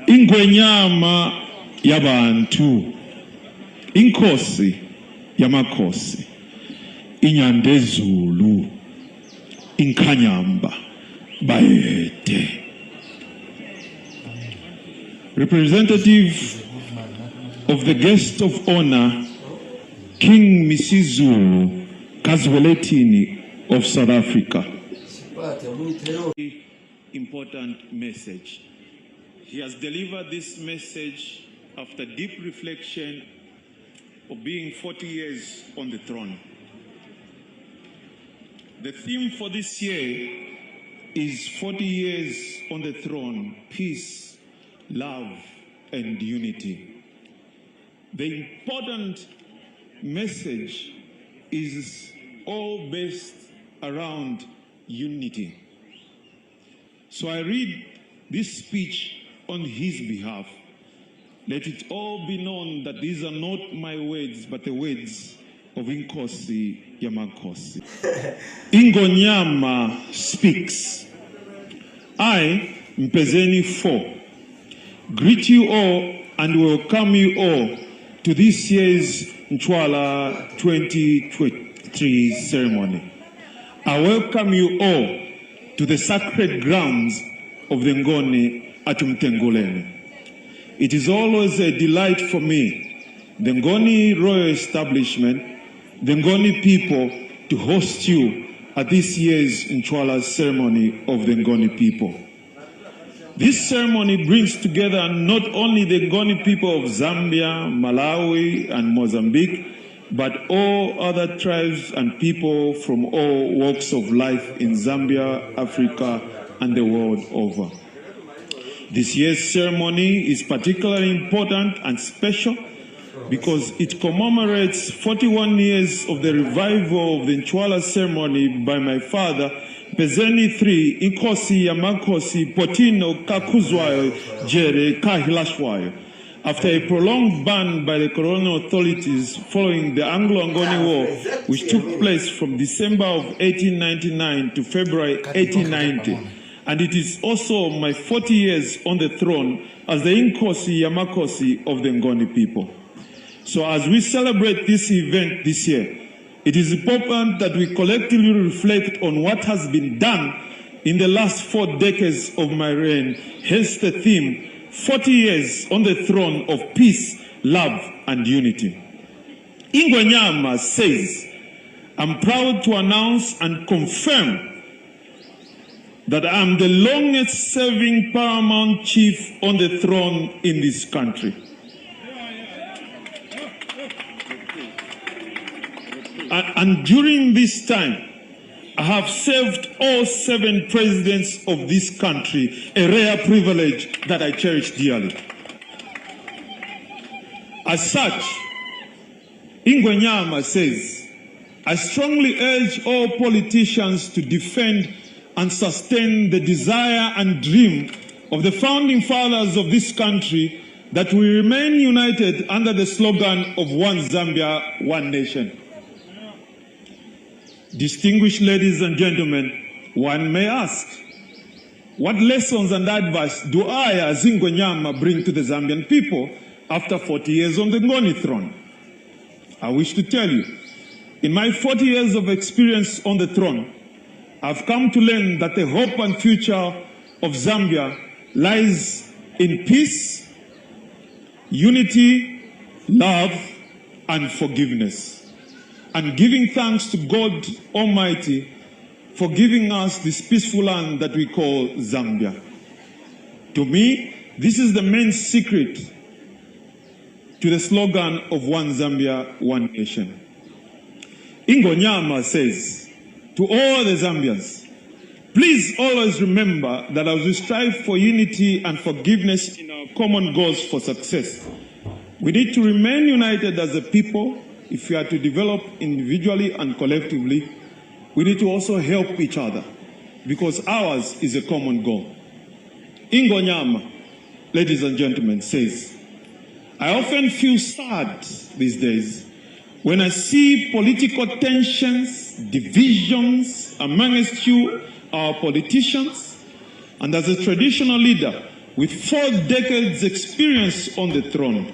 Ingwenyama yabantu, inkosi yamakhosi, inyandezulu, inkanyamba bayede. Representative of the guest of honor, King Mphezeni Kazweletini of South Africa. Important message. He has delivered this message after deep reflection of being 40 years on the throne. The theme for this year is 40 years on the throne, peace, love, and unity. The important message is all based around unity. So I read this speech on his behalf. Let it all be known that these are not my words, but the words of Inkosi Yamakosi. Ingonyama speaks. I, Mpezeni IV, greet you all and welcome you all to this year's Nc'wala 2023 ceremony. I welcome you all to the sacred grounds of the Ngoni at Mtengoleni. It is always a delight for me, the Ngoni Royal Establishment, the Ngoni people, to host you at this year's Nc'wala ceremony of the Ngoni people. This ceremony brings together not only the Ngoni people of Zambia, Malawi, and Mozambique, but all other tribes and people from all walks of life in Zambia, Africa, and the world over. This year's ceremony is particularly important and special because it commemorates 41 years of the revival of the Nc'wala ceremony by my father, Mpezeni III, Inkosi Yamakosi Potino Kakuzwayo Jere Kahilashwayo, after a prolonged ban by the colonial authorities following the Anglo-Ngoni War, which took place from December of 1899 to February 1890. And it is also my 40 years on the throne as the Inkosi Yamakosi of the Ngoni people. So as we celebrate this event this year, it is important that we collectively reflect on what has been done in the last 4 decades of my reign, hence the theme, 40 years on the throne of peace, love, and unity. Ingwenyama says, I'm proud to announce and confirm that I am the longest serving paramount chief on the throne in this country. And during this time, I have served all 7 presidents of this country, a rare privilege that I cherish dearly. As such, Ingwenyama says, I strongly urge all politicians to defend and sustain the desire and dream of the founding fathers of this country that we remain united under the slogan of One Zambia, One Nation. Distinguished ladies and gentlemen, one may ask, what lessons and advice do I, as Ingwenyama, bring to the Zambian people after 40 years on the Ngoni throne? I wish to tell you, in my 40 years of experience on the throne, I've come to learn that the hope and future of Zambia lies in peace, unity, love, and forgiveness. And giving thanks to God Almighty for giving us this peaceful land that we call Zambia. To me, this is the main secret to the slogan of One Zambia, One Nation. Ingwenyama says, to all the Zambians, please always remember that as we strive for unity and forgiveness in our common goals for success, we need to remain united as a people. If we are to develop individually and collectively, we need to also help each other because ours is a common goal. Ingwenyama, ladies and gentlemen, says, I often feel sad these days when I see political tensions, divisions amongst you, our politicians, and as a traditional leader with 4 decades experience on the throne,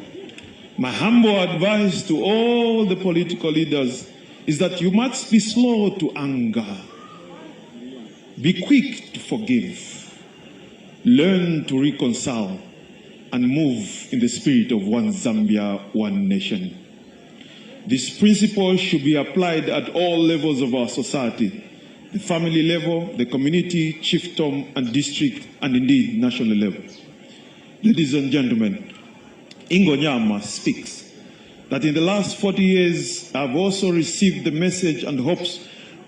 my humble advice to all the political leaders is that you must be slow to anger, be quick to forgive, learn to reconcile, and move in the spirit of one Zambia, one nation. This principle should be applied at all levels of our society, the family level, the community, chiefdom, and district, and indeed national level. Ladies and gentlemen, Ngoni speaks that in the last 40 years, I've also received the message and hopes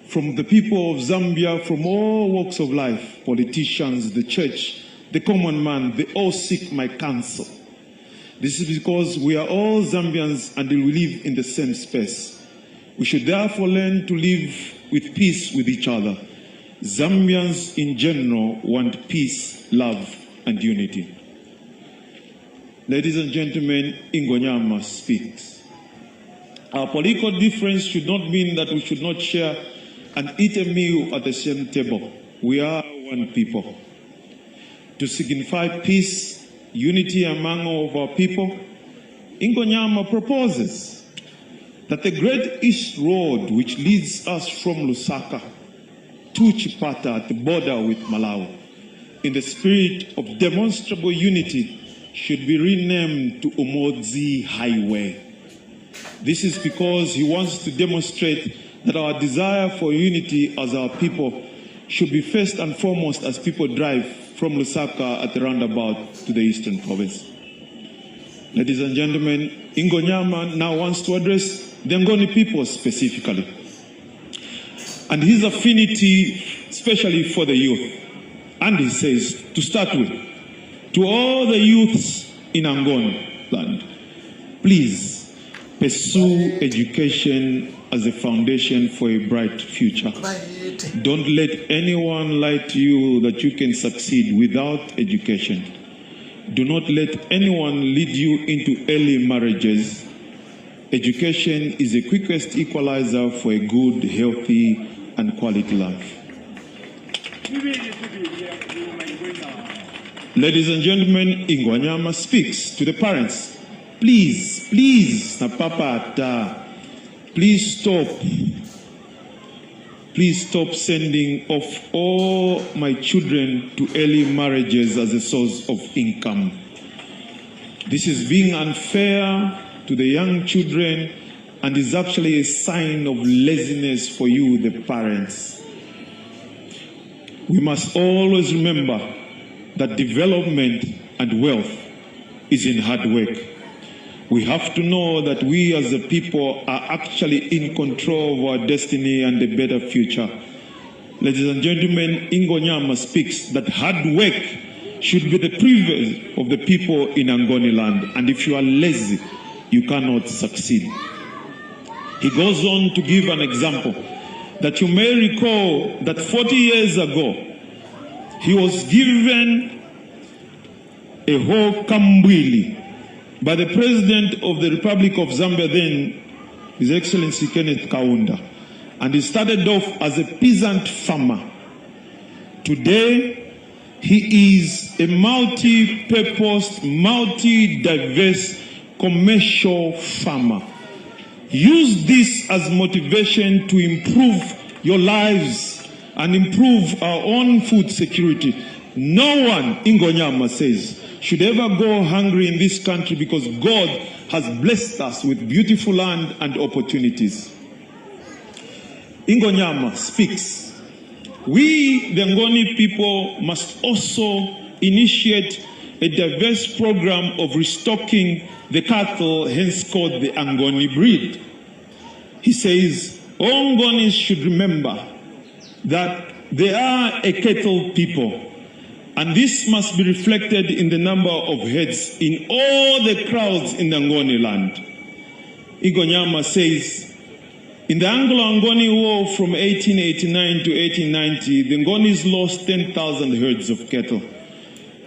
from the people of Zambia from all walks of life, politicians, the church, the common man, they all seek my counsel. This is because we are all Zambians and we live in the same space. We should therefore learn to live with peace with each other. Zambians in general want peace, love, and unity. Ladies and gentlemen, Ngoni speaks. Our political difference should not mean that we should not share and eat a meal at the same table. We are one people. To signify peace, unity among all of our people, Ngoni proposes that the Great East Road, which leads us from Lusaka to Chipata at the border with Malawi, in the spirit of demonstrable unity, should be renamed to Umodzi Highway. This is because he wants to demonstrate that our desire for unity as our people should be first and foremost as people drive from Lusaka at the roundabout to the Eastern Province. Ladies and gentlemen, Ngoni now wants to address the Ngoni people specifically, and his affinity especially for the youth. And he says, to start with, to all the youths in Ngoni land, please pursue education as a foundation for a bright future. Don't let anyone lie to you that you can succeed without education. Do not let anyone lead you into early marriages. Education is the quickest equalizer for a good, healthy, and quality life. Ladies and gentlemen, Ngoni speaks to the parents. Please, please stop sending off all my children to early marriages as a source of income. This is being unfair to the young children and is actually a sign of laziness for you, the parents. We must always remember that development and wealth is in hard work. We have to know that we as a people are actually in control of our destiny and a better future. Ladies and gentlemen, Ngoni speaks that hard work should be the privilege of the people in Ngoni land, and if you are lazy, you cannot succeed. He goes on to give an example that you may recall that 40 years ago, he was given a whole Kambwili by the President of the Republic of Zambia then, His Excellency Kenneth Kaunda, and he started off as a peasant farmer. Today, he is a multi-purpose, multi-diverse commercial farmer. Use this as motivation to improve your lives and improve our own food security. No one, Ngoni says, should ever go hungry in this country because God has blessed us with beautiful land and opportunities. Ngoni speaks. We, the Ngoni people, must also initiate a diverse program of restocking the cattle, hence called the Ngoni breed. He says, all Ngonis should remember that they are a cattle people, and this must be reflected in the number of heads in all the crowds in the Ngoni land. Ngoni says, in the Anglo-Ngoni War from 1889 to 1890, the Ngonis lost 10,000 herds of cattle.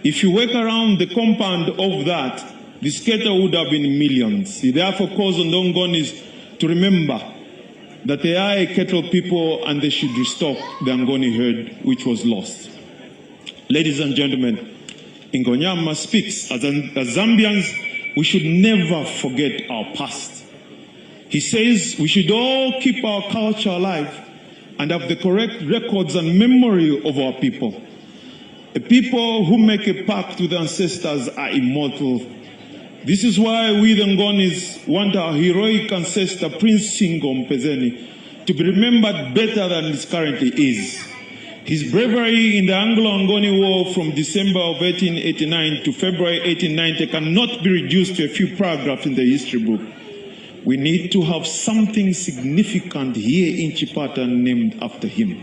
If you work around the compound of that, this cattle would have been millions. He therefore calls on the Ngonis to remember that they are a cattle people and they should restock the Ngoni herd which was lost. Ladies and gentlemen, Ngonyama speaks, as Zambians, we should never forget our past. He says we should all keep our culture alive and have the correct records and memory of our people. The people who make a pact with ancestors are immortal. This is why we the Ngonis want our heroic ancestor, Prince Mpezeni, to be remembered better than he currently is. His bravery in the Anglo-Ngoni War from December of 1889 to February 1890 cannot be reduced to a few paragraphs in the history book. We need to have something significant here in Nc'wala named after him.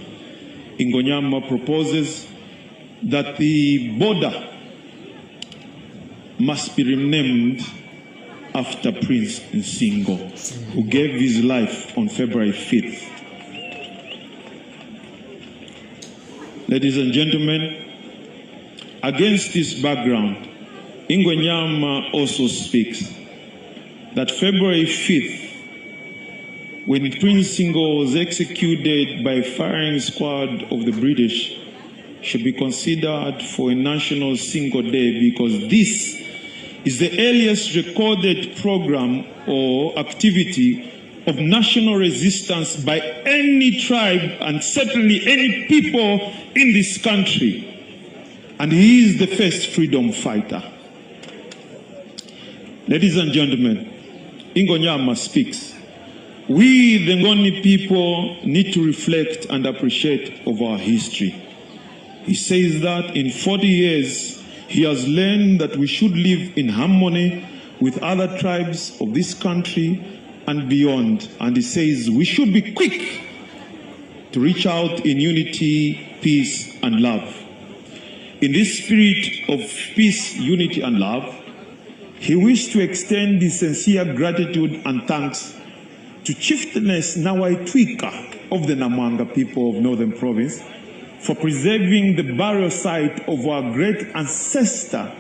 Ngonyama proposes that the border must be renamed after Prince Nsingo, who gave his life on February 5th. Ladies and gentlemen, against this background, Ngonyama also speaks that February 5th, when Prince Nsingo was executed by a firing squad of the British, should be considered for a national single day, because this is the earliest recorded program or activity of national resistance by any tribe and certainly any people in this country. And he is the first freedom fighter. Ladies and gentlemen, Ngonyama speaks. We, the Ngoni people, need to reflect and appreciate of our history. He says that in 40 years, he has learned that we should live in harmony with other tribes of this country and beyond. And he says we should be quick to reach out in unity, peace, and love. In this spirit of peace, unity, and love, he wished to extend his sincere gratitude and thanks to Chieftainess Nc'wala of the Namwanga people of Northern Province for preserving the burial site of our great ancestor,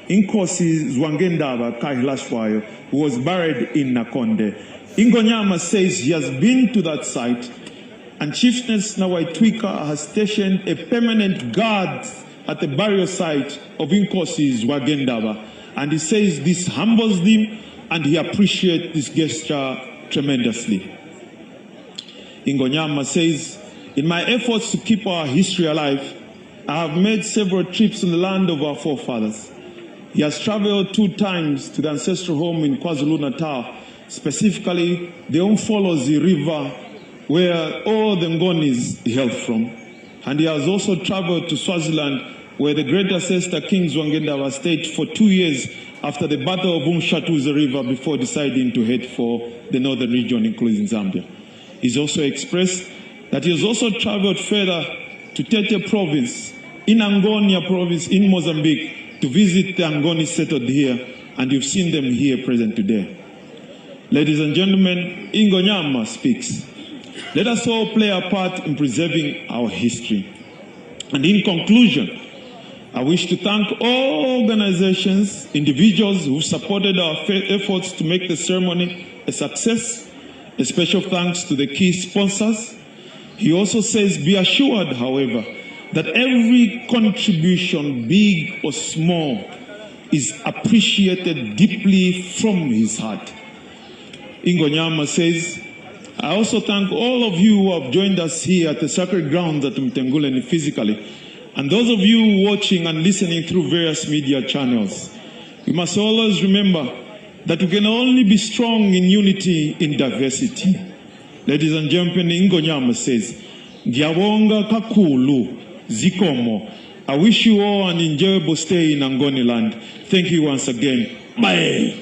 Nkosi Zwangendaba Kahilashwayo, who was buried in Nakonde. Ngonyama says he has been to that site, and Chieftainess Nc'wala has stationed a permanent guard at the burial site of Nkosi Zwangendaba. And he says this humbles him, and he appreciates this gesture tremendously. Ngonyama says, in my efforts to keep our history alive, I have made several trips in the land of our forefathers. He has traveled 2 times to the ancestral home in KwaZulu-Natal, specifically the Umfolozi River, where all the Ngonis hail from. And he has also traveled to Swaziland, where the great ancestor King Zwangendaba stayed for 2 years after the Battle of Umshatuza River before deciding to head for the northern region, including Zambia. He's also expressed that he has also traveled further to Tete province, in Ngoni province, in Mozambique, to visit the Ngoni settled here, and you've seen them here present today. Ladies and gentlemen, Ngonyama speaks. Let us all play a part in preserving our history. And in conclusion, I wish to thank all organizations, individuals who supported our efforts to make the ceremony a success. A special thanks to the key sponsors. He also says, be assured, however, that every contribution, big or small, is appreciated deeply from his heart. Ngonyama says, I also thank all of you who have joined us here at the sacred grounds at Mtenguleni physically, and those of you watching and listening through various media channels. We must always remember that we can only be strong in unity in diversity. Ladies and gentlemen, Ngonyama says, Gyabonga kakulu, zikomo. I wish you all an enjoyable stay in Ngoni land. Thank you once again. Bye.